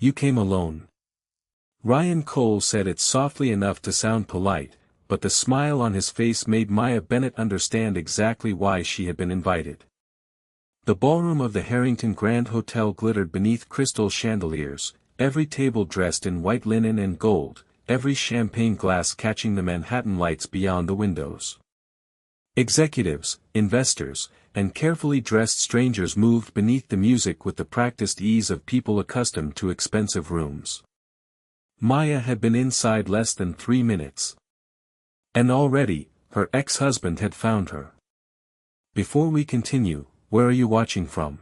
You came alone. Ryan Cole said it softly enough to sound polite, but the smile on his face made Maya Bennett understand exactly why she had been invited. The ballroom of the Harrington Grand Hotel glittered beneath crystal chandeliers, every table dressed in white linen and gold, every champagne glass catching the Manhattan lights beyond the windows. Executives, investors, and carefully dressed strangers moved beneath the music with the practiced ease of people accustomed to expensive rooms. Maya had been inside less than 3 minutes. And already, her ex-husband had found her. Before we continue, where are you watching from?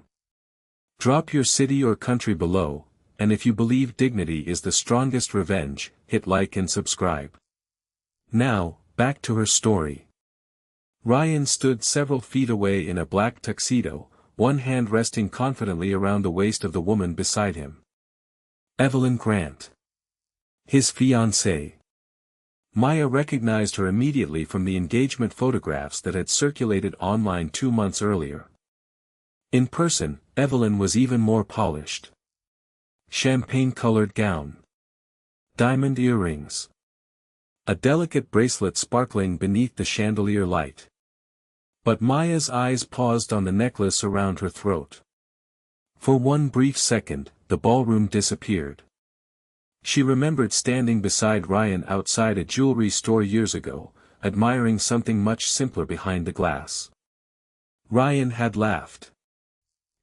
Drop your city or country below, and if you believe dignity is the strongest revenge, hit like and subscribe. Now, back to her story. Ryan stood several feet away in a black tuxedo, one hand resting confidently around the waist of the woman beside him. Evelyn Grant. His fiancée. Maya recognized her immediately from the engagement photographs that had circulated online 2 months earlier. In person, Evelyn was even more polished. Champagne-colored gown. Diamond earrings. A delicate bracelet sparkling beneath the chandelier light. But Maya's eyes paused on the necklace around her throat. For one brief second, the ballroom disappeared. She remembered standing beside Ryan outside a jewelry store years ago, admiring something much simpler behind the glass. Ryan had laughed.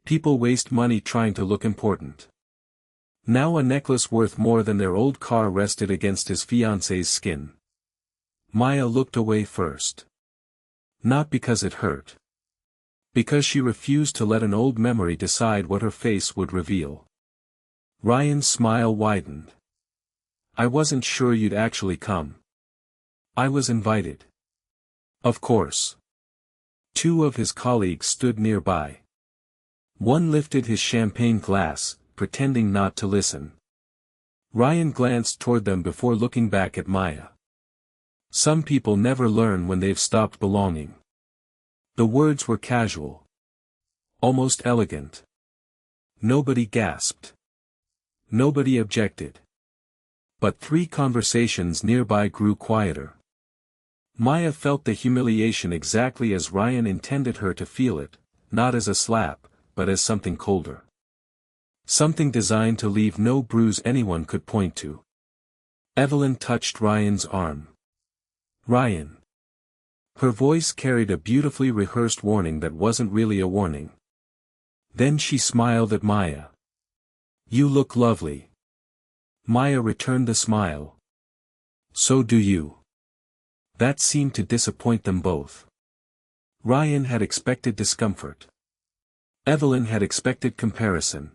People waste money trying to look important. Now a necklace worth more than their old car rested against his fiancée's skin. Maya looked away first. Not because it hurt. Because she refused to let an old memory decide what her face would reveal. Ryan's smile widened. I wasn't sure you'd actually come. I was invited. Of course. 2 of his colleagues stood nearby. One lifted his champagne glass, pretending not to listen. Ryan glanced toward them before looking back at Maya. Some people never learn when they've stopped belonging. The words were casual. Almost elegant. Nobody gasped. Nobody objected. But 3 conversations nearby grew quieter. Maya felt the humiliation exactly as Ryan intended her to feel it, not as a slap, but as something colder. Something designed to leave no bruise anyone could point to. Evelyn touched Ryan's arm. Ryan. Her voice carried a beautifully rehearsed warning that wasn't really a warning. Then she smiled at Maya. You look lovely. Maya returned the smile. So do you. That seemed to disappoint them both. Ryan had expected discomfort. Evelyn had expected comparison.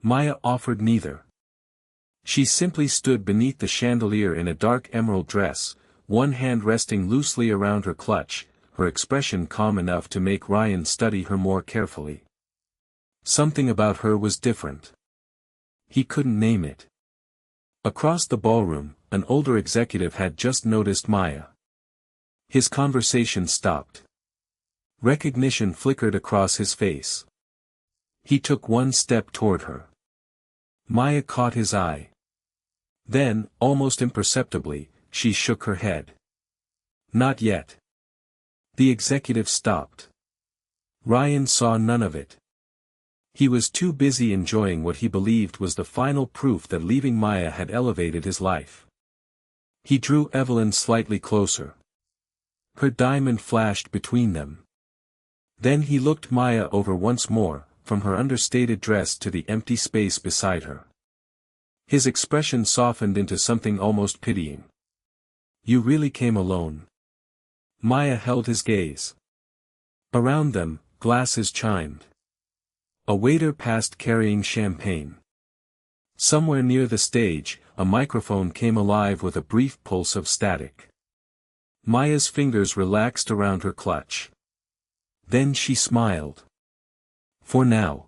Maya offered neither. She simply stood beneath the chandelier in a dark emerald dress, one hand resting loosely around her clutch, her expression calm enough to make Ryan study her more carefully. Something about her was different. He couldn't name it. Across the ballroom, an older executive had just noticed Maya. His conversation stopped. Recognition flickered across his face. He took one step toward her. Maya caught his eye. Then, almost imperceptibly, she shook her head. Not yet. The executive stopped. Ryan saw none of it. He was too busy enjoying what he believed was the final proof that leaving Maya had elevated his life. He drew Evelyn slightly closer. Her diamond flashed between them. Then he looked Maya over once more, from her understated dress to the empty space beside her. His expression softened into something almost pitying. You really came alone. Maya held his gaze. Around them, glasses chimed. A waiter passed carrying champagne. Somewhere near the stage, a microphone came alive with a brief pulse of static. Maya's fingers relaxed around her clutch. Then she smiled. For now.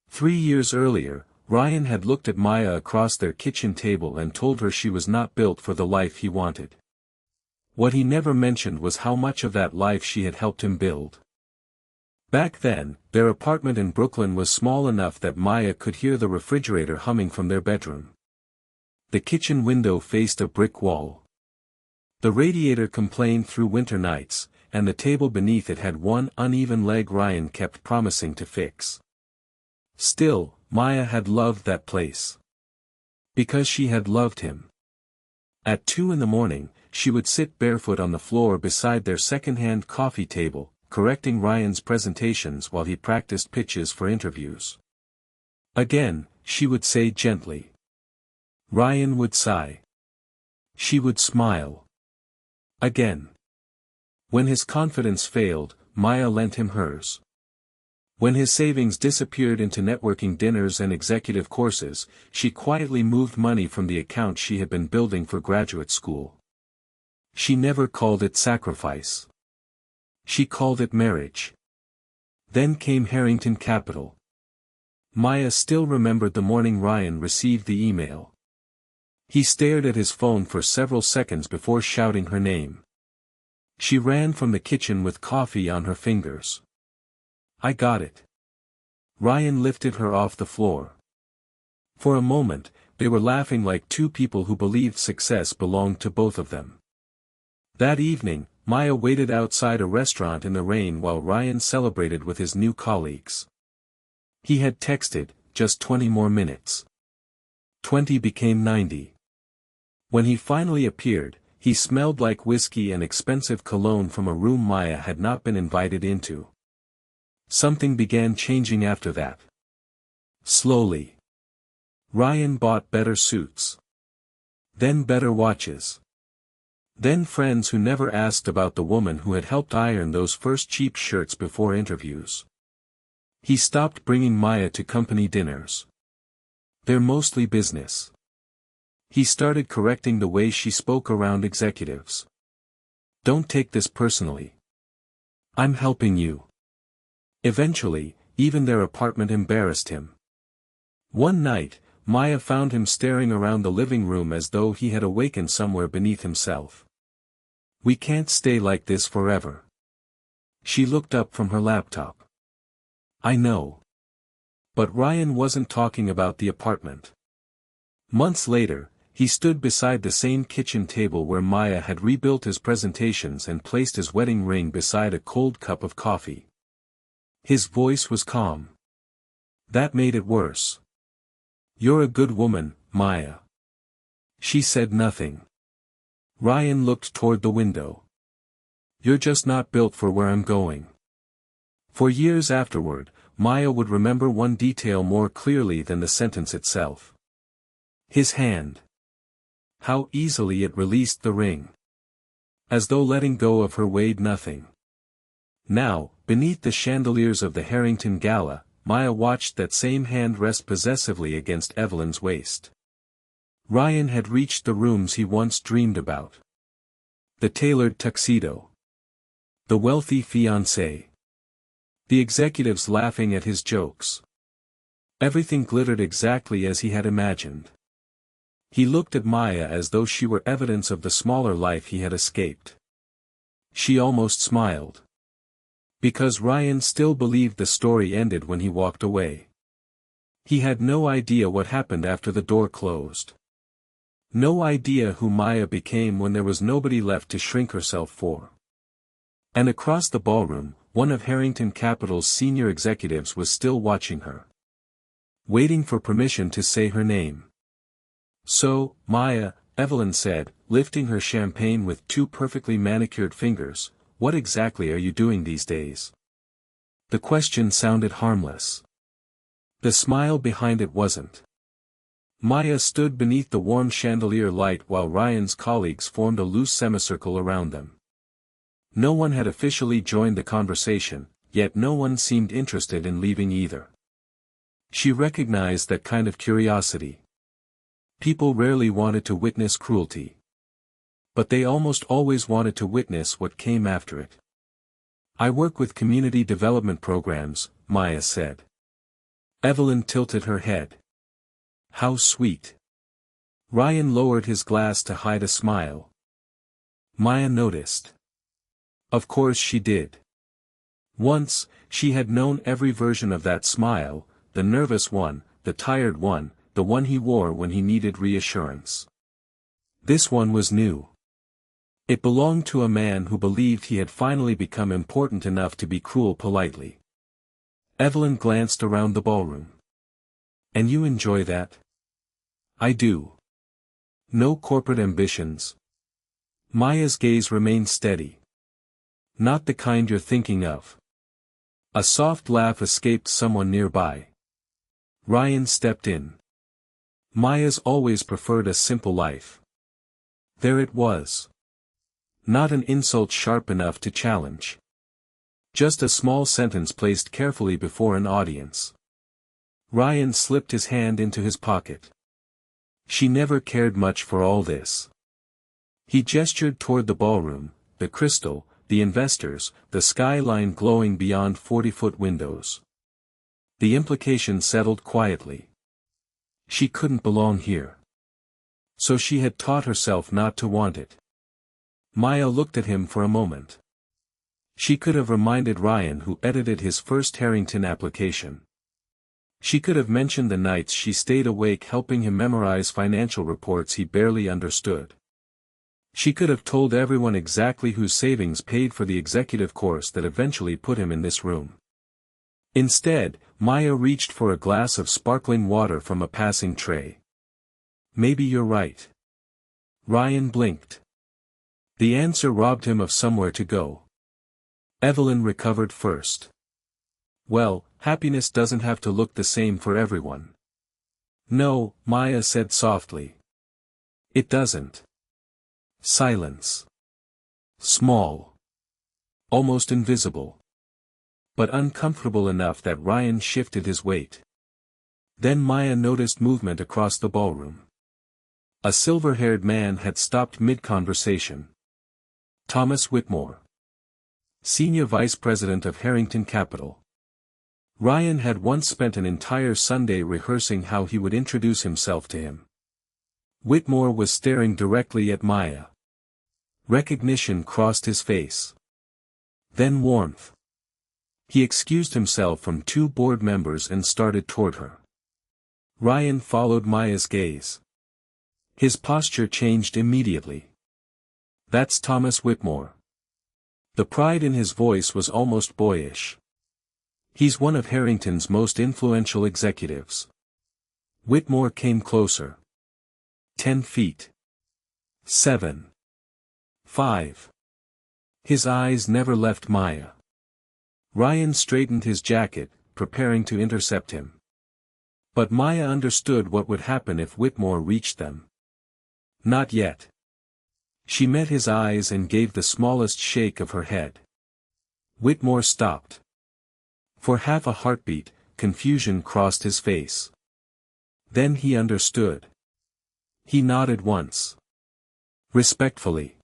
3 years earlier, Ryan had looked at Maya across their kitchen table and told her she was not built for the life he wanted. What he never mentioned was how much of that life she had helped him build. Back then, their apartment in Brooklyn was small enough that Maya could hear the refrigerator humming from their bedroom. The kitchen window faced a brick wall. The radiator complained through winter nights, and the table beneath it had one uneven leg Ryan kept promising to fix. Still, Maya had loved that place. Because she had loved him. At 2 in the morning, she would sit barefoot on the floor beside their second-hand coffee table, correcting Ryan's presentations while he practiced pitches for interviews. Again, she would say gently. Ryan would sigh. She would smile. Again. When his confidence failed, Maya lent him hers. When his savings disappeared into networking dinners and executive courses, she quietly moved money from the account she had been building for graduate school. She never called it sacrifice. She called it marriage. Then came Harrington Capital. Maya still remembered the morning Ryan received the email. He stared at his phone for several seconds before shouting her name. She ran from the kitchen with coffee on her fingers. I got it. Ryan lifted her off the floor. For a moment, they were laughing like two people who believed success belonged to both of them. That evening, Maya waited outside a restaurant in the rain while Ryan celebrated with his new colleagues. He had texted, just 20 more minutes. 20 became 90. When he finally appeared, he smelled like whiskey and expensive cologne from a room Maya had not been invited into. Something began changing after that. Slowly. Ryan bought better suits. Then better watches. Then friends who never asked about the woman who had helped iron those first cheap shirts before interviews. He stopped bringing Maya to company dinners. They're mostly business. He started correcting the way she spoke around executives. Don't take this personally. I'm helping you. Eventually, even their apartment embarrassed him. One night, Maya found him staring around the living room as though he had awakened somewhere beneath himself. We can't stay like this forever. She looked up from her laptop. I know. But Ryan wasn't talking about the apartment. Months later, he stood beside the same kitchen table where Maya had rebuilt his presentations and placed his wedding ring beside a cold cup of coffee. His voice was calm. That made it worse. You're a good woman, Maya. She said nothing. Ryan looked toward the window. You're just not built for where I'm going. For years afterward, Maya would remember one detail more clearly than the sentence itself. His hand. How easily it released the ring. As though letting go of her weighed nothing. Now, beneath the chandeliers of the Harrington Gala, Maya watched that same hand rest possessively against Evelyn's waist. Ryan had reached the rooms he once dreamed about. The tailored tuxedo. The wealthy fiancé. The executives laughing at his jokes. Everything glittered exactly as he had imagined. He looked at Maya as though she were evidence of the smaller life he had escaped. She almost smiled. Because Ryan still believed the story ended when he walked away. He had no idea what happened after the door closed. No idea who Maya became when there was nobody left to shrink herself for. And across the ballroom, one of Harrington Capital's senior executives was still watching her. Waiting for permission to say her name. So, Maya, Evelyn said, lifting her champagne with two perfectly manicured fingers, what exactly are you doing these days? The question sounded harmless. The smile behind it wasn't. Maya stood beneath the warm chandelier light while Ryan's colleagues formed a loose semicircle around them. No one had officially joined the conversation, yet no one seemed interested in leaving either. She recognized that kind of curiosity. People rarely wanted to witness cruelty. But they almost always wanted to witness what came after it. I work with community development programs, Maya said. Evelyn tilted her head. How sweet. Ryan lowered his glass to hide a smile. Maya noticed. Of course she did. Once, she had known every version of that smile, the nervous one, the tired one, the one he wore when he needed reassurance. This one was new. It belonged to a man who believed he had finally become important enough to be cruel politely. Evelyn glanced around the ballroom. "And you enjoy that?" "I do. No corporate ambitions." Maya's gaze remained steady. "Not the kind you're thinking of." A soft laugh escaped someone nearby. Ryan stepped in. Maya's always preferred a simple life. There it was. Not an insult sharp enough to challenge. Just a small sentence placed carefully before an audience. Ryan slipped his hand into his pocket. She never cared much for all this. He gestured toward the ballroom, the crystal, the investors, the skyline glowing beyond 40-foot windows. The implication settled quietly. She couldn't belong here. So she had taught herself not to want it. Maya looked at him for a moment. She could have reminded Ryan who edited his first Harrington application. She could have mentioned the nights she stayed awake helping him memorize financial reports he barely understood. She could have told everyone exactly whose savings paid for the executive course that eventually put him in this room. Instead, Maya reached for a glass of sparkling water from a passing tray. "Maybe you're right." Ryan blinked. The answer robbed him of somewhere to go. Evelyn recovered first. "Well, happiness doesn't have to look the same for everyone." "No," Maya said softly. "It doesn't." Silence. Small. Almost invisible. But uncomfortable enough that Ryan shifted his weight. Then Maya noticed movement across the ballroom. A silver-haired man had stopped mid-conversation. Thomas Whitmore. Senior Vice President of Harrington Capital. Ryan had once spent an entire Sunday rehearsing how he would introduce himself to him. Whitmore was staring directly at Maya. Recognition crossed his face. Then warmth. He excused himself from two board members and started toward her. Ryan followed Maya's gaze. His posture changed immediately. "That's Thomas Whitmore." The pride in his voice was almost boyish. "He's one of Harrington's most influential executives." Whitmore came closer. 10 feet. 7. 5. His eyes never left Maya. Ryan straightened his jacket, preparing to intercept him. But Maya understood what would happen if Whitmore reached them. Not yet. She met his eyes and gave the smallest shake of her head. Whitmore stopped. For half a heartbeat, confusion crossed his face. Then he understood. He nodded once. Respectfully.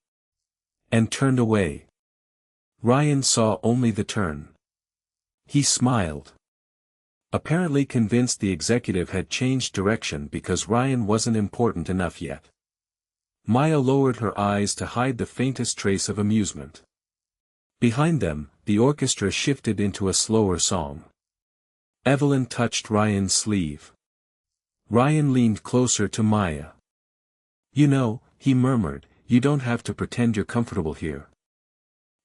And turned away. Ryan saw only the turn. He smiled. Apparently convinced the executive had changed direction because Ryan wasn't important enough yet. Maya lowered her eyes to hide the faintest trace of amusement. Behind them, the orchestra shifted into a slower song. Evelyn touched Ryan's sleeve. Ryan leaned closer to Maya. "You know," he murmured, "you don't have to pretend you're comfortable here."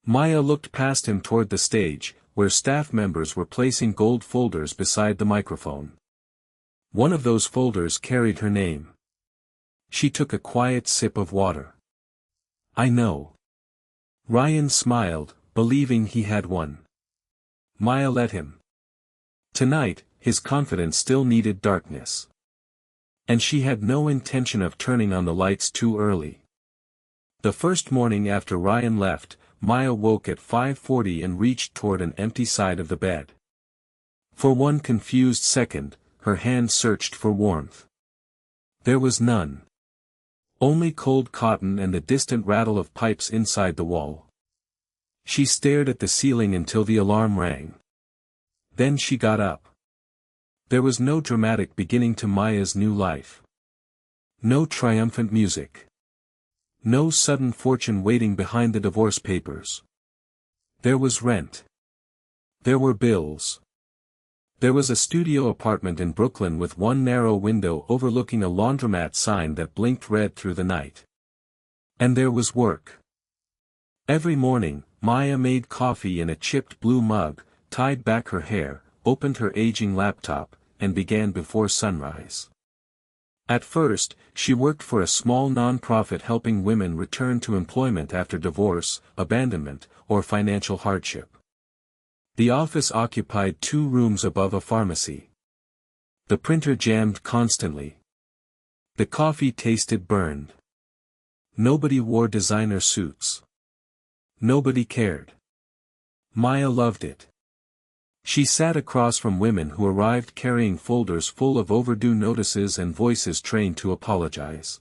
Maya looked past him toward the stage, where staff members were placing gold folders beside the microphone. One of those folders carried her name. She took a quiet sip of water. "I know." Ryan smiled, believing he had won. Maya let him. Tonight, his confidence still needed darkness. And she had no intention of turning on the lights too early. The first morning after Ryan left, Maya woke at 5:40 and reached toward an empty side of the bed. For one confused second, her hand searched for warmth. There was none. Only cold cotton and the distant rattle of pipes inside the wall. She stared at the ceiling until the alarm rang. Then she got up. There was no dramatic beginning to Maya's new life. No triumphant music. No sudden fortune waiting behind the divorce papers. There was rent. There were bills. There was a studio apartment in Brooklyn with one narrow window overlooking a laundromat sign that blinked red through the night. And there was work. Every morning, Maya made coffee in a chipped blue mug, tied back her hair, opened her aging laptop, and began before sunrise. At first, she worked for a small non-profit helping women return to employment after divorce, abandonment, or financial hardship. The office occupied 2 rooms above a pharmacy. The printer jammed constantly. The coffee tasted burned. Nobody wore designer suits. Nobody cared. Maya loved it. She sat across from women who arrived carrying folders full of overdue notices and voices trained to apologize.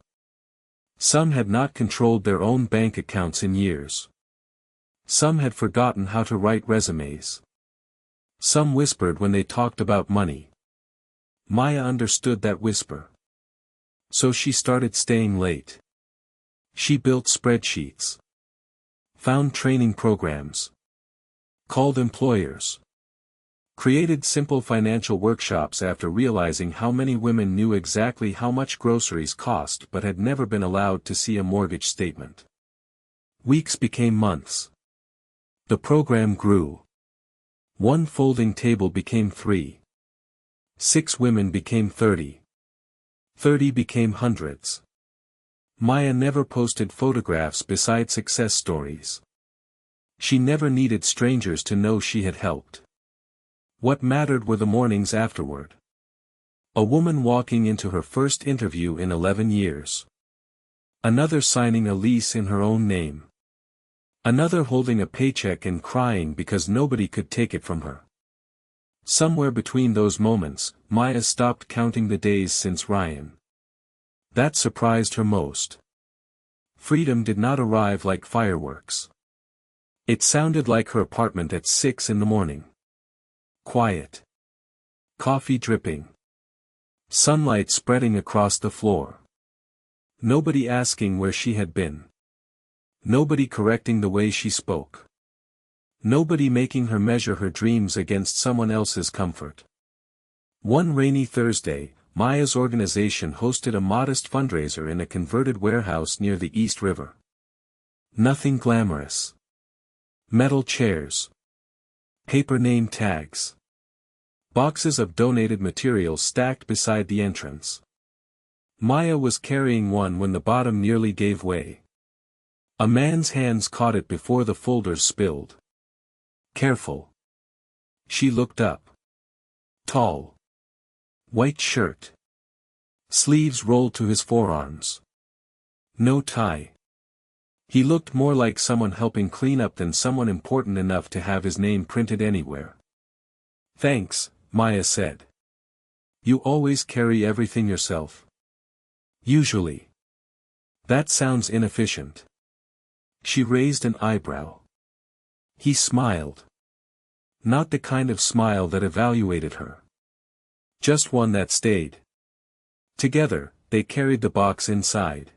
Some had not controlled their own bank accounts in years. Some had forgotten how to write resumes. Some whispered when they talked about money. Maya understood that whisper. So she started staying late. She built spreadsheets. Found training programs. Called employers. Created simple financial workshops after realizing how many women knew exactly how much groceries cost but had never been allowed to see a mortgage statement. Weeks became months. The program grew. 1 folding table became 3. 6 women became 30. 30 became hundreds. Maya never posted photographs beside success stories. She never needed strangers to know she had helped. What mattered were the mornings afterward. A woman walking into her first interview in 11 years. Another signing a lease in her own name. Another holding a paycheck and crying because nobody could take it from her. Somewhere between those moments, Maya stopped counting the days since Ryan. That surprised her most. Freedom did not arrive like fireworks. It sounded like her apartment at 6 in the morning. Quiet. Coffee dripping. Sunlight spreading across the floor. Nobody asking where she had been. Nobody correcting the way she spoke. Nobody making her measure her dreams against someone else's comfort. One rainy Thursday, Maya's organization hosted a modest fundraiser in a converted warehouse near the East River. Nothing glamorous. Metal chairs. Paper name tags. Boxes of donated materials stacked beside the entrance. Maya was carrying one when the bottom nearly gave way. A man's hands caught it before the folders spilled. Careful. She looked up. Tall. White shirt. Sleeves rolled to his forearms. No tie. He looked more like someone helping clean up than someone important enough to have his name printed anywhere. Thanks, Maya said. You always carry everything yourself. Usually. That sounds inefficient. She raised an eyebrow. He smiled. Not the kind of smile that evaluated her. Just one that stayed. Together, they carried the box inside.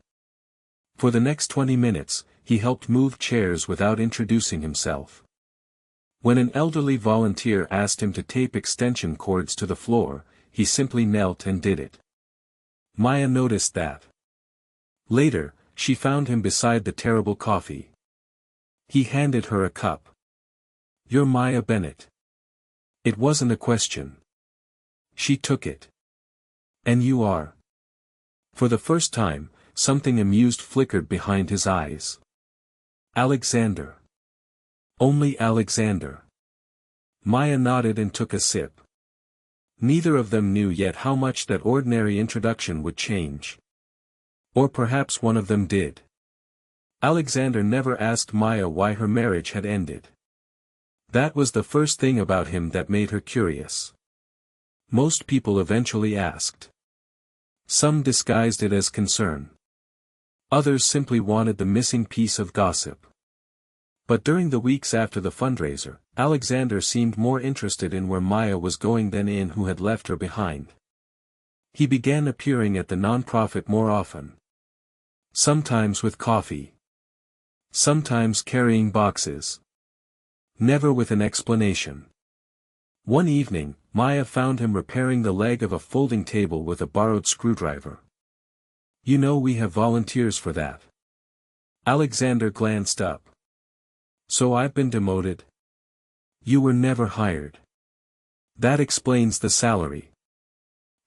For the next 20 minutes, he helped move chairs without introducing himself. When an elderly volunteer asked him to tape extension cords to the floor, he simply knelt and did it. Maya noticed that. Later, she found him beside the terrible coffee. He handed her a cup. You're Maya Bennett. It wasn't a question. She took it. And you are. For the first time, something amused flickered behind his eyes. Alexander. Only Alexander. Maya nodded and took a sip. Neither of them knew yet how much that ordinary introduction would change. Or perhaps one of them did. Alexander never asked Maya why her marriage had ended. That was the first thing about him that made her curious. Most people eventually asked. Some disguised it as concern. Others simply wanted the missing piece of gossip. But during the weeks after the fundraiser, Alexander seemed more interested in where Maya was going than in who had left her behind. He began appearing at the nonprofit more often. Sometimes with coffee. Sometimes carrying boxes. Never with an explanation. One evening, Maya found him repairing the leg of a folding table with a borrowed screwdriver. "You know we have volunteers for that." Alexander glanced up. "So I've been demoted?" "You were never hired." "That explains the salary."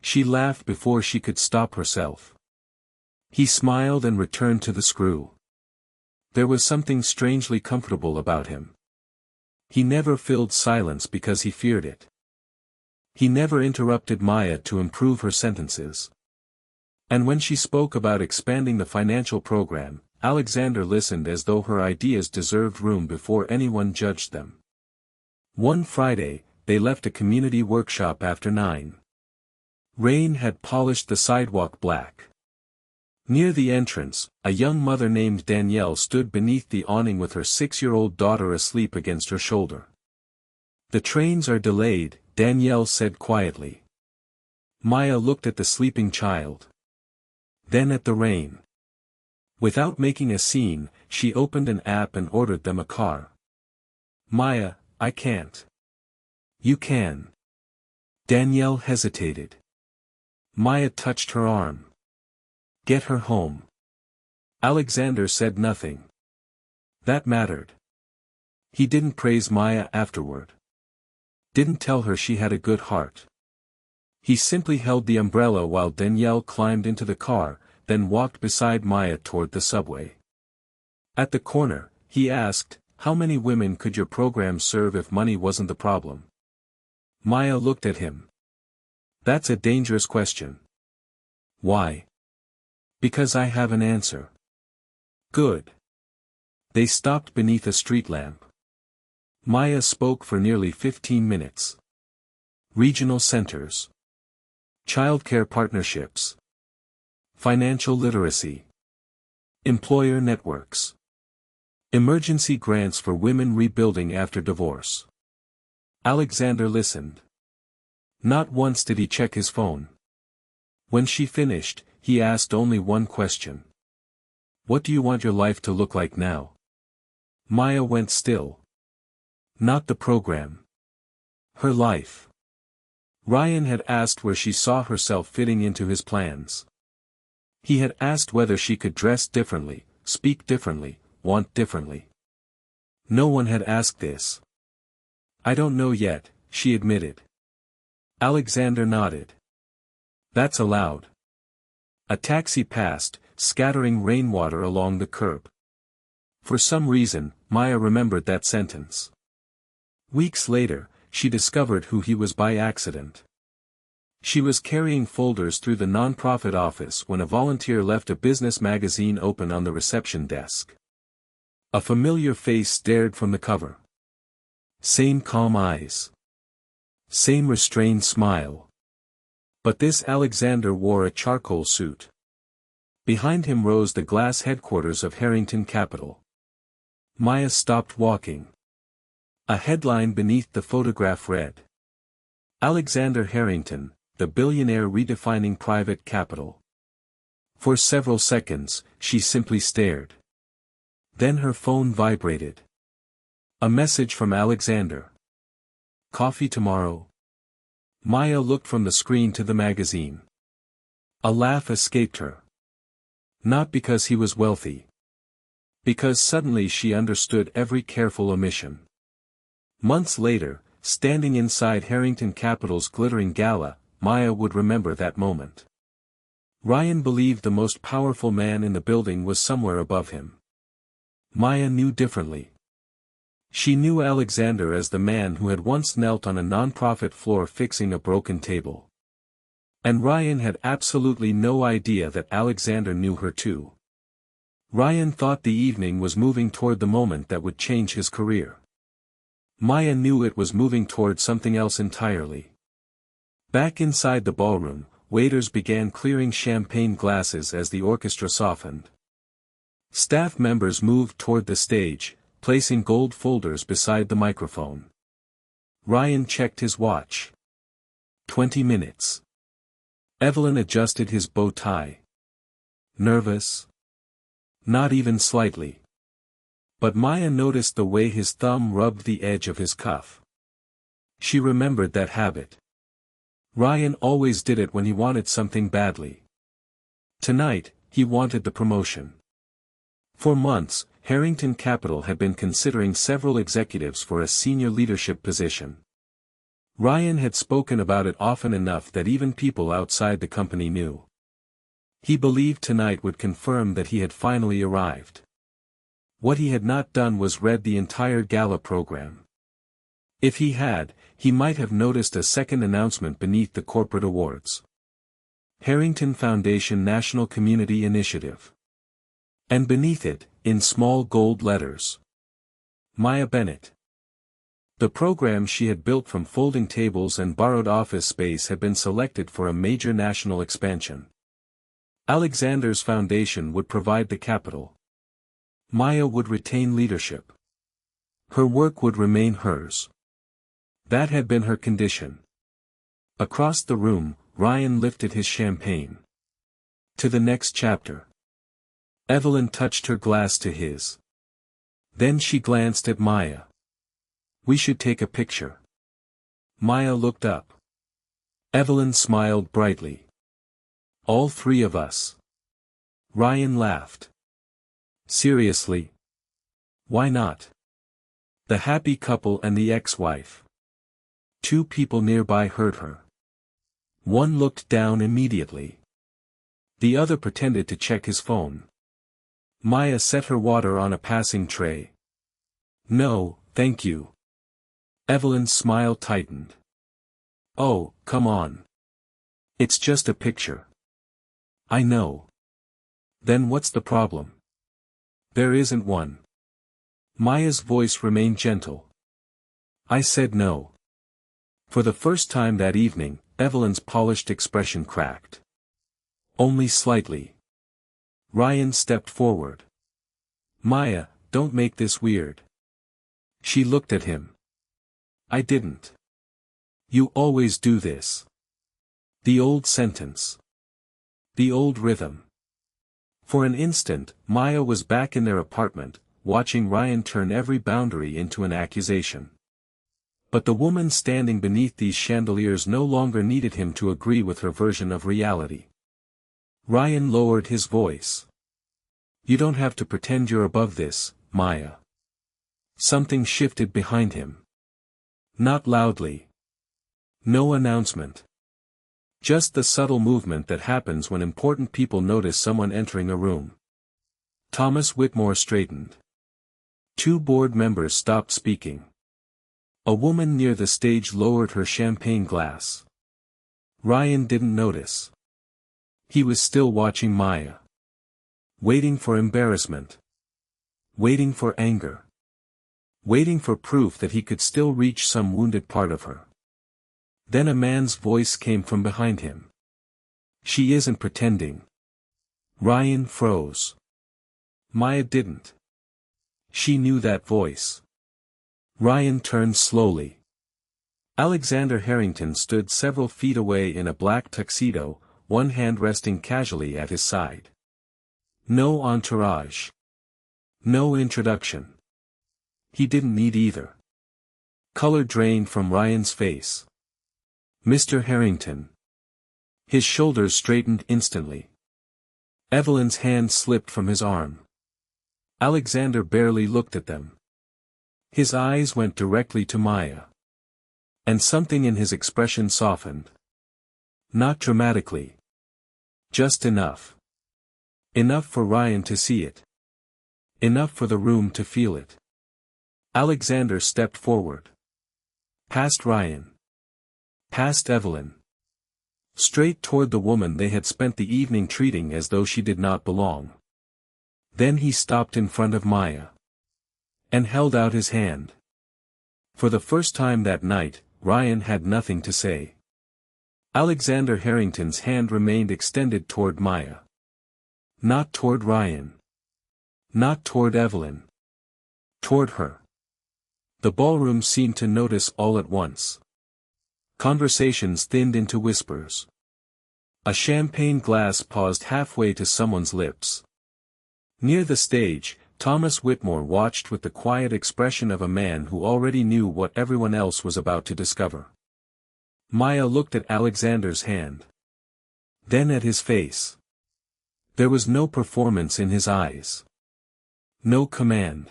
She laughed before she could stop herself. He smiled and returned to the screw. There was something strangely comfortable about him. He never filled silence because he feared it. He never interrupted Maya to improve her sentences. And when she spoke about expanding the financial program, Alexander listened as though her ideas deserved room before anyone judged them. One Friday, they left a community workshop after 9. Rain had polished the sidewalk black. Near the entrance, a young mother named Danielle stood beneath the awning with her 6-year-old daughter asleep against her shoulder. "The trains are delayed," Danielle said quietly. Maya looked at the sleeping child. Then at the rain. Without making a scene, she opened an app and ordered them a car. "Maya, I can't." "You can." Danielle hesitated. Maya touched her arm. "Get her home." Alexander said nothing. That mattered. He didn't praise Maya afterward. Didn't tell her she had a good heart. He simply held the umbrella while Danielle climbed into the car, then walked beside Maya toward the subway. At the corner, he asked, "How many women could your program serve if money wasn't the problem?" Maya looked at him. "That's a dangerous question." "Why?" "Because I have an answer." "Good." They stopped beneath a street lamp. Maya spoke for nearly 15 minutes. Regional centers. Childcare partnerships. Financial literacy. Employer networks. Emergency grants for women rebuilding after divorce. Alexander listened. Not once did he check his phone. When she finished, he asked only one question. "What do you want your life to look like now?" Maya went still. Not the program. Her life. Ryan had asked where she saw herself fitting into his plans. He had asked whether she could dress differently, speak differently, want differently. No one had asked this. "I don't know yet," she admitted. Alexander nodded. "That's allowed." A taxi passed, scattering rainwater along the curb. For some reason, Maya remembered that sentence. Weeks later, she discovered who he was by accident. She was carrying folders through the nonprofit office when a volunteer left a business magazine open on the reception desk. A familiar face stared from the cover. Same calm eyes. Same restrained smile. But this Alexander wore a charcoal suit. Behind him rose the glass headquarters of Harrington Capital. Maya stopped walking. A headline beneath the photograph read, "Alexander Harrington, the billionaire redefining private capital." For several seconds, she simply stared. Then her phone vibrated. A message from Alexander. "Coffee tomorrow?" Maya looked from the screen to the magazine. A laugh escaped her. Not because he was wealthy. Because suddenly she understood every careful omission. Months later, standing inside Harrington Capital's glittering gala, Maya would remember that moment. Ryan believed the most powerful man in the building was somewhere above him. Maya knew differently. She knew Alexander as the man who had once knelt on a nonprofit floor fixing a broken table. And Ryan had absolutely no idea that Alexander knew her too. Ryan thought the evening was moving toward the moment that would change his career. Maya knew it was moving toward something else entirely. Back inside the ballroom, waiters began clearing champagne glasses as the orchestra softened. Staff members moved toward the stage, placing gold folders beside the microphone. Ryan checked his watch. 20 minutes. Evelyn adjusted his bow tie. Nervous? Not even slightly. But Maya noticed the way his thumb rubbed the edge of his cuff. She remembered that habit. Ryan always did it when he wanted something badly. Tonight, he wanted the promotion. For months, Harrington Capital had been considering several executives for a senior leadership position. Ryan had spoken about it often enough that even people outside the company knew. He believed tonight would confirm that he had finally arrived. What he had not done was read the entire gala program. If he had, he might have noticed a second announcement beneath the corporate awards. Harrington Foundation National Community Initiative. And beneath it, in small gold letters, Maya Bennett. The program she had built from folding tables and borrowed office space had been selected for a major national expansion. Alexander's foundation would provide the capital. Maya would retain leadership. Her work would remain hers. That had been her condition. Across the room, Ryan lifted his champagne. To the next chapter. Evelyn touched her glass to his. Then she glanced at Maya. We should take a picture. Maya looked up. Evelyn smiled brightly. All three of us. Ryan laughed. Seriously? Why not? The happy couple and the ex-wife. Two people nearby heard her. One looked down immediately. The other pretended to check his phone. Maya set her water on a passing tray. No, thank you. Evelyn's smile tightened. Oh, come on. It's just a picture. I know. Then what's the problem? There isn't one. Maya's voice remained gentle. I said no. For the first time that evening, Evelyn's polished expression cracked. Only slightly. Ryan stepped forward. Maya, don't make this weird. She looked at him. I didn't. You always do this. The old sentence. The old rhythm. For an instant, Maya was back in their apartment, watching Ryan turn every boundary into an accusation. But the woman standing beneath these chandeliers no longer needed him to agree with her version of reality. Ryan lowered his voice. You don't have to pretend you're above this, Maya. Something shifted behind him. Not loudly. No announcement. Just the subtle movement that happens when important people notice someone entering a room. Thomas Whitmore straightened. Two board members stopped speaking. A woman near the stage lowered her champagne glass. Ryan didn't notice. He was still watching Maya. Waiting for embarrassment. Waiting for anger. Waiting for proof that he could still reach some wounded part of her. Then a man's voice came from behind him. She isn't pretending. Ryan froze. Maya didn't. She knew that voice. Ryan turned slowly. Alexander Harrington stood several feet away in a black tuxedo, one hand resting casually at his side. No entourage. No introduction. He didn't need either. Color drained from Ryan's face. Mr. Harrington. His shoulders straightened instantly. Evelyn's hand slipped from his arm. Alexander barely looked at them. His eyes went directly to Maya. And something in his expression softened. Not dramatically. Just enough. Enough for Ryan to see it. Enough for the room to feel it. Alexander stepped forward. Past Ryan. Past Evelyn. Straight toward the woman they had spent the evening treating as though she did not belong. Then he stopped in front of Maya. And held out his hand. For the first time that night, Ryan had nothing to say. Alexander Harrington's hand remained extended toward Maya. Not toward Ryan. Not toward Evelyn. Toward her. The ballroom seemed to notice all at once. Conversations thinned into whispers. A champagne glass paused halfway to someone's lips. Near the stage, Thomas Whitmore watched with the quiet expression of a man who already knew what everyone else was about to discover. Maya looked at Alexander's hand. Then at his face. There was no performance in his eyes. No command.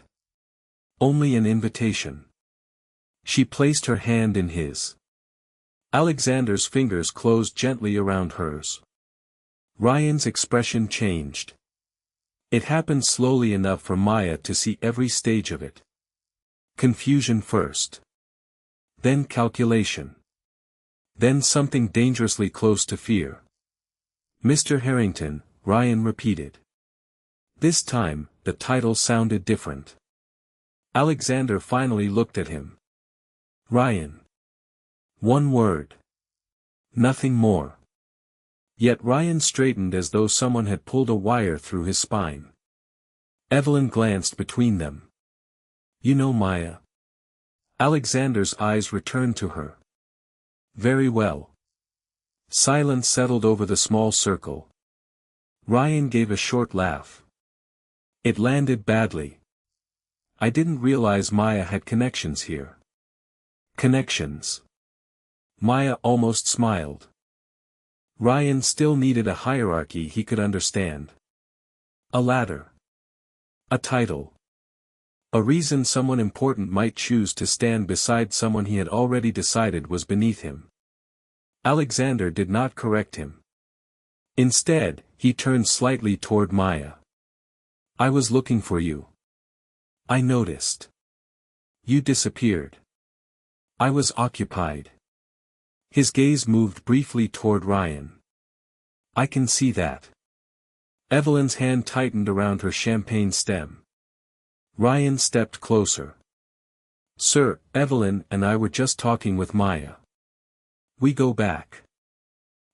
Only an invitation. She placed her hand in his. Alexander's fingers closed gently around hers. Ryan's expression changed. It happened slowly enough for Maya to see every stage of it. Confusion first. Then calculation. Then something dangerously close to fear. "Mr. Harrington," Ryan repeated. This time, the title sounded different. Alexander finally looked at him. "Ryan." One word. Nothing more. Yet Ryan straightened as though someone had pulled a wire through his spine. Evelyn glanced between them. "You know Maya?" Alexander's eyes returned to her. "Very well." Silence settled over the small circle. Ryan gave a short laugh. It landed badly. "I didn't realize Maya had connections here." Connections. Maya almost smiled. Ryan still needed a hierarchy he could understand. A ladder. A title. A reason someone important might choose to stand beside someone he had already decided was beneath him. Alexander did not correct him. Instead, he turned slightly toward Maya. "I was looking for you. I noticed. You disappeared. I was occupied." His gaze moved briefly toward Ryan. "I can see that." Evelyn's hand tightened around her champagne stem. Ryan stepped closer. "Sir, Evelyn and I were just talking with Maya. We go back."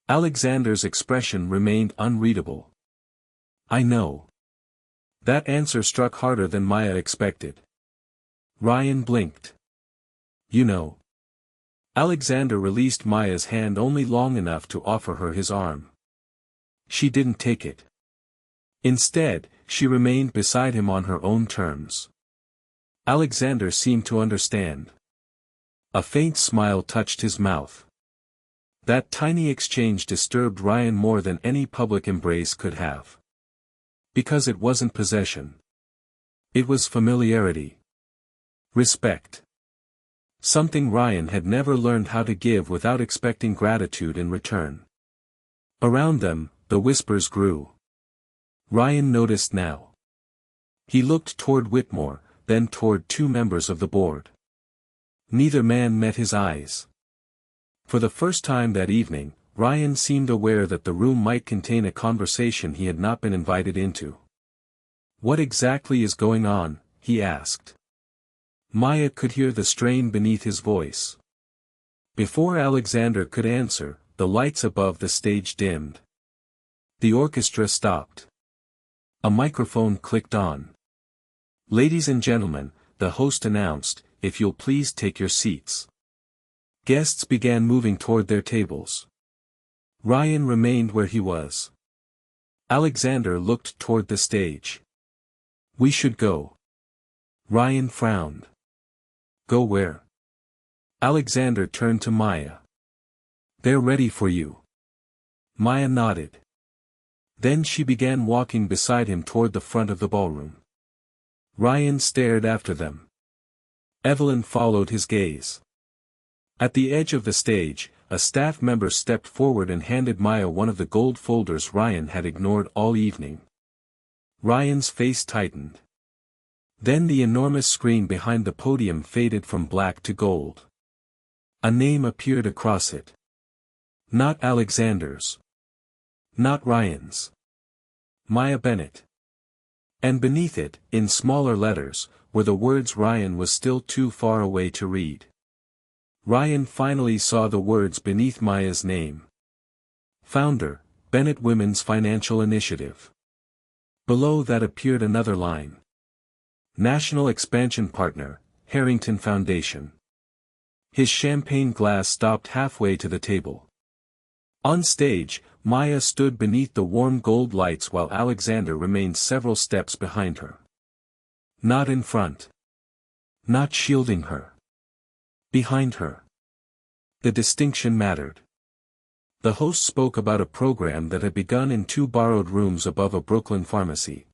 Alexander's expression remained unreadable. "I know." That answer struck harder than Maya expected. Ryan blinked. "You know." Alexander released Maya's hand only long enough to offer her his arm. She didn't take it. Instead, she remained beside him on her own terms. Alexander seemed to understand. A faint smile touched his mouth. That tiny exchange disturbed Ryan more than any public embrace could have. Because it wasn't possession. It was familiarity. Respect. Something Ryan had never learned how to give without expecting gratitude in return. Around them, the whispers grew. Ryan noticed now. He looked toward Whitmore, then toward two members of the board. Neither man met his eyes. For the first time that evening, Ryan seemed aware that the room might contain a conversation he had not been invited into. "What exactly is going on?" he asked. Maya could hear the strain beneath his voice. Before Alexander could answer, the lights above the stage dimmed. The orchestra stopped. A microphone clicked on. "Ladies and gentlemen," the host announced, "if you'll please take your seats." Guests began moving toward their tables. Ryan remained where he was. Alexander looked toward the stage. "We should go." Ryan frowned. "Go where?" Alexander turned to Maya. "They're ready for you." Maya nodded. Then she began walking beside him toward the front of the ballroom. Ryan stared after them. Evelyn followed his gaze. At the edge of the stage, a staff member stepped forward and handed Maya one of the gold folders Ryan had ignored all evening. Ryan's face tightened. Then the enormous screen behind the podium faded from black to gold. A name appeared across it. Not Alexander's. Not Ryan's. Maya Bennett. And beneath it, in smaller letters, were the words Ryan was still too far away to read. Ryan finally saw the words beneath Maya's name. Founder, Bennett Women's Financial Initiative. Below that appeared another line. National Expansion Partner, Harrington Foundation. His champagne glass stopped halfway to the table. On stage, Maya stood beneath the warm gold lights while Alexander remained several steps behind her. Not in front. Not shielding her. Behind her. The distinction mattered. The host spoke about a program that had begun in 2 borrowed rooms above a Brooklyn pharmacy.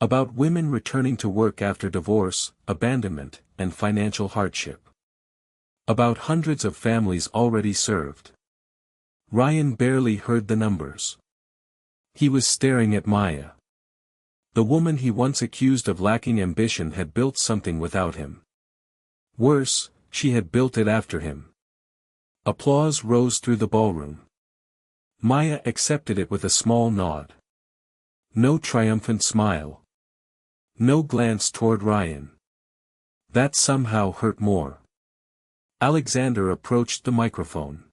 About women returning to work after divorce, abandonment, and financial hardship. About hundreds of families already served. Ryan barely heard the numbers. He was staring at Maya. The woman he once accused of lacking ambition had built something without him. Worse, she had built it after him. Applause rose through the ballroom. Maya accepted it with a small nod. No triumphant smile. No glance toward Ryan. That somehow hurt more. Alexander approached the microphone.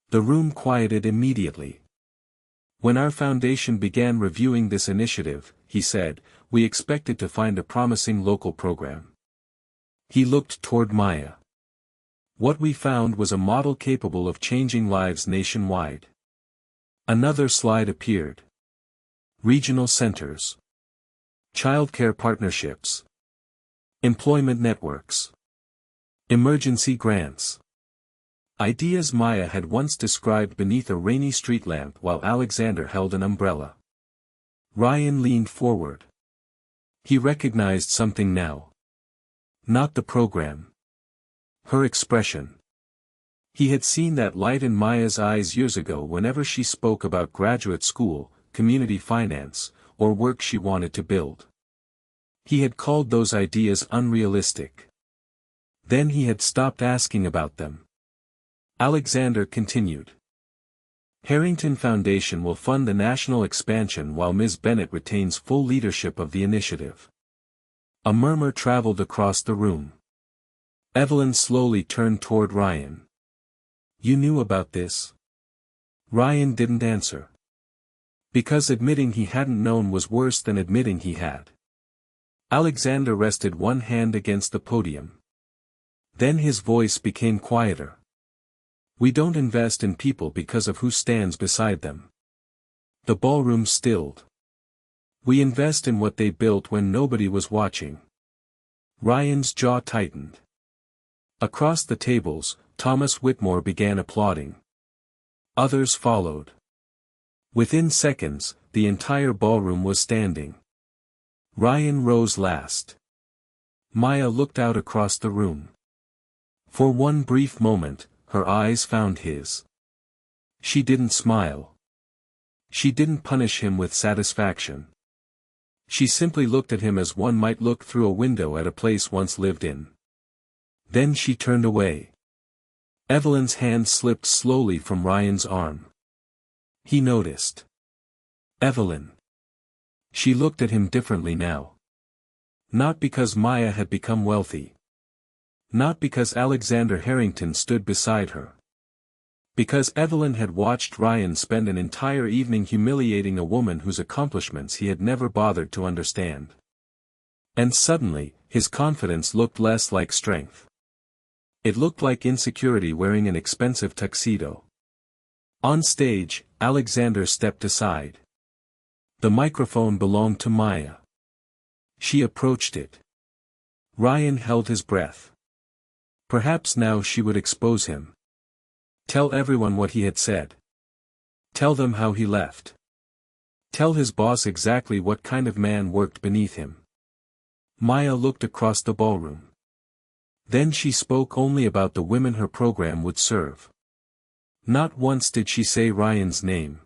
The room quieted immediately. When our foundation began reviewing this initiative, he said, we expected to find a promising local program. He looked toward Maya. What we found was a model capable of changing lives nationwide. Another slide appeared. Regional centers. Childcare partnerships. Employment networks. Emergency grants. Ideas Maya had once described beneath a rainy street lamp while Alexander held an umbrella. Ryan leaned forward. He recognized something now. Not the program. Her expression. He had seen that light in Maya's eyes years ago whenever she spoke about graduate school, community finance, or work she wanted to build. He had called those ideas unrealistic. Then he had stopped asking about them. Alexander continued. Harrington Foundation will fund the national expansion while Ms. Bennett retains full leadership of the initiative. A murmur traveled across the room. Evelyn slowly turned toward Ryan. You knew about this? Ryan didn't answer. Because admitting he hadn't known was worse than admitting he had. Alexander rested one hand against the podium. Then his voice became quieter. We don't invest in people because of who stands beside them. The ballroom stilled. We invest in what they built when nobody was watching. Ryan's jaw tightened. Across the tables, Thomas Whitmore began applauding. Others followed. Within seconds, the entire ballroom was standing. Ryan rose last. Maya looked out across the room. For one brief moment, her eyes found his. She didn't smile. She didn't punish him with satisfaction. She simply looked at him as one might look through a window at a place once lived in. Then she turned away. Evelyn's hand slipped slowly from Ryan's arm. He noticed. Evelyn. She looked at him differently now. Not because Maya had become wealthy. Not because Alexander Harrington stood beside her. Because Evelyn had watched Ryan spend an entire evening humiliating a woman whose accomplishments he had never bothered to understand. And suddenly, his confidence looked less like strength. It looked like insecurity wearing an expensive tuxedo. On stage, Alexander stepped aside. The microphone belonged to Maya. She approached it. Ryan held his breath. Perhaps now she would expose him. Tell everyone what he had said. Tell them how he left. Tell his boss exactly what kind of man worked beneath him. Maya looked across the ballroom. Then she spoke only about the women her program would serve. Not once did she say Ryan's name.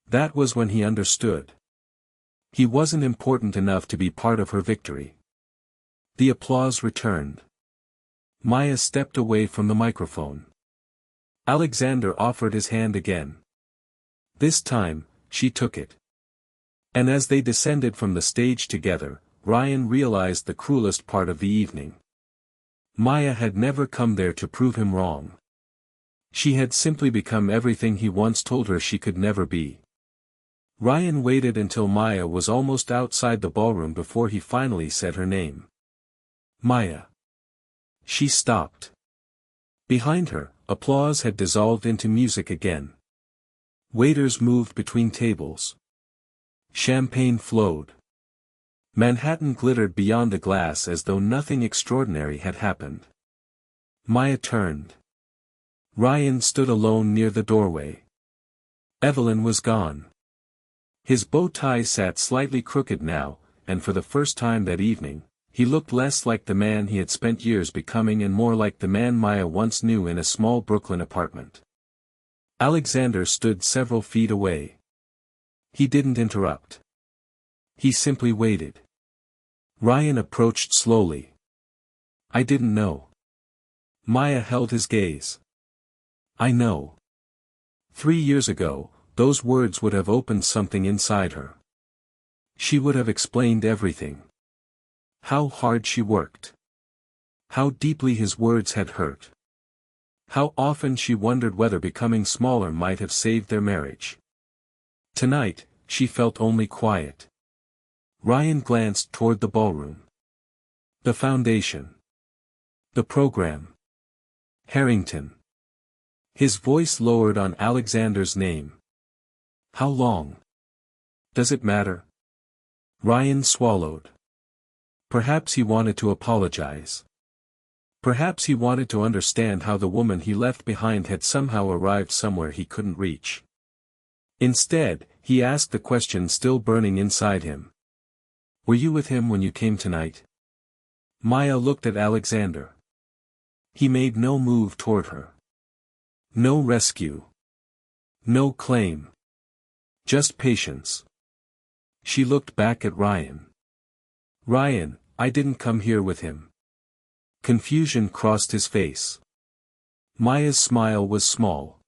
That was when he understood. He wasn't important enough to be part of her victory. The applause returned. Maya stepped away from the microphone. Alexander offered his hand again. This time, she took it. And as they descended from the stage together, Ryan realized the cruelest part of the evening. Maya had never come there to prove him wrong. She had simply become everything he once told her she could never be. Ryan waited until Maya was almost outside the ballroom before he finally said her name. Maya. She stopped. Behind her, applause had dissolved into music again. Waiters moved between tables. Champagne flowed. Manhattan glittered beyond the glass as though nothing extraordinary had happened. Maya turned. Ryan stood alone near the doorway. Evelyn was gone. His bow tie sat slightly crooked now, and for the first time that evening, he looked less like the man he had spent years becoming and more like the man Maya once knew in a small Brooklyn apartment. Alexander stood several feet away. He didn't interrupt. He simply waited. Ryan approached slowly. "I didn't know." Maya held his gaze. "I know." 3 years ago, those words would have opened something inside her. She would have explained everything. How hard she worked. How deeply his words had hurt. How often she wondered whether becoming smaller might have saved their marriage. Tonight, she felt only quiet. Ryan glanced toward the ballroom. The foundation. The program. Harrington. His voice lowered on Alexander's name. "How long? Does it matter?" Ryan swallowed. Perhaps he wanted to apologize. Perhaps he wanted to understand how the woman he left behind had somehow arrived somewhere he couldn't reach. Instead, he asked the question still burning inside him. "Were you with him when you came tonight?" Maya looked at Alexander. He made no move toward her. No rescue. No claim. Just patience. She looked back at Ryan. "Ryan, I didn't come here with him." Confusion crossed his face. Maya's smile was small.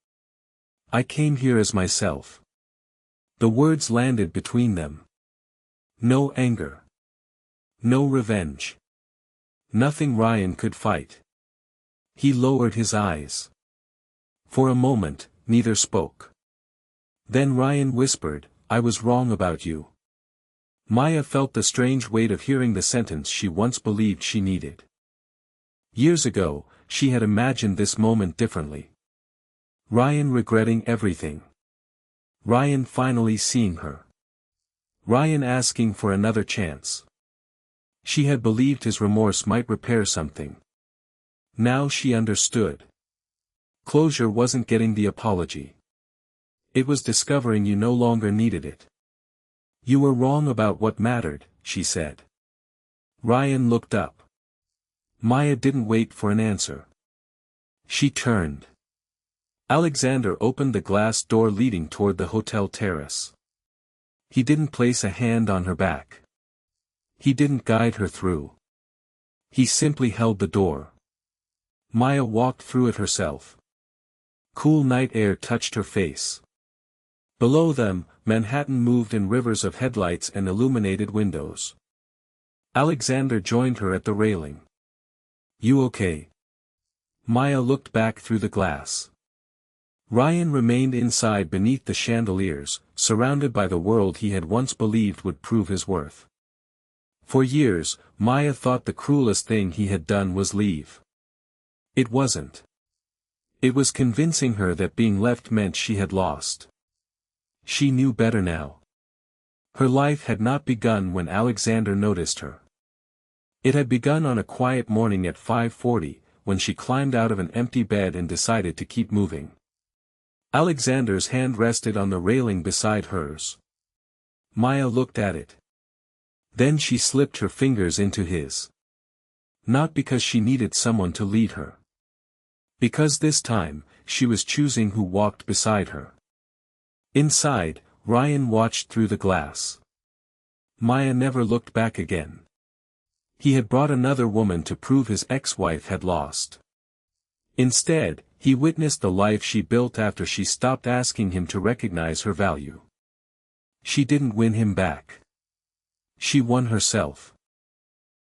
"I came here as myself." The words landed between them. No anger. No revenge. Nothing Ryan could fight. He lowered his eyes. For a moment, neither spoke. Then Ryan whispered, "I was wrong about you." Maya felt the strange weight of hearing the sentence she once believed she needed. Years ago, she had imagined this moment differently. Ryan regretting everything. Ryan finally seeing her. Ryan asking for another chance. She had believed his remorse might repair something. Now she understood. Closure wasn't getting the apology. It was discovering you no longer needed it. "You were wrong about what mattered," she said. Ryan looked up. Maya didn't wait for an answer. She turned. Alexander opened the glass door leading toward the hotel terrace. He didn't place a hand on her back. He didn't guide her through. He simply held the door. Maya walked through it herself. Cool night air touched her face. Below them, Manhattan moved in rivers of headlights and illuminated windows. Alexander joined her at the railing. "You okay?" Maya looked back through the glass. Ryan remained inside beneath the chandeliers, surrounded by the world he had once believed would prove his worth. For years, Maya thought the cruelest thing he had done was leave. It wasn't. It was convincing her that being left meant she had lost. She knew better now. Her life had not begun when Alexander noticed her. It had begun on a quiet morning at 5:40, when she climbed out of an empty bed and decided to keep moving. Alexander's hand rested on the railing beside hers. Maya looked at it. Then she slipped her fingers into his. Not because she needed someone to lead her. Because this time, she was choosing who walked beside her. Inside, Ryan watched through the glass. Maya never looked back again. He had brought another woman to prove his ex-wife had lost. Instead, he witnessed the life she built after she stopped asking him to recognize her value. She didn't win him back. She won herself.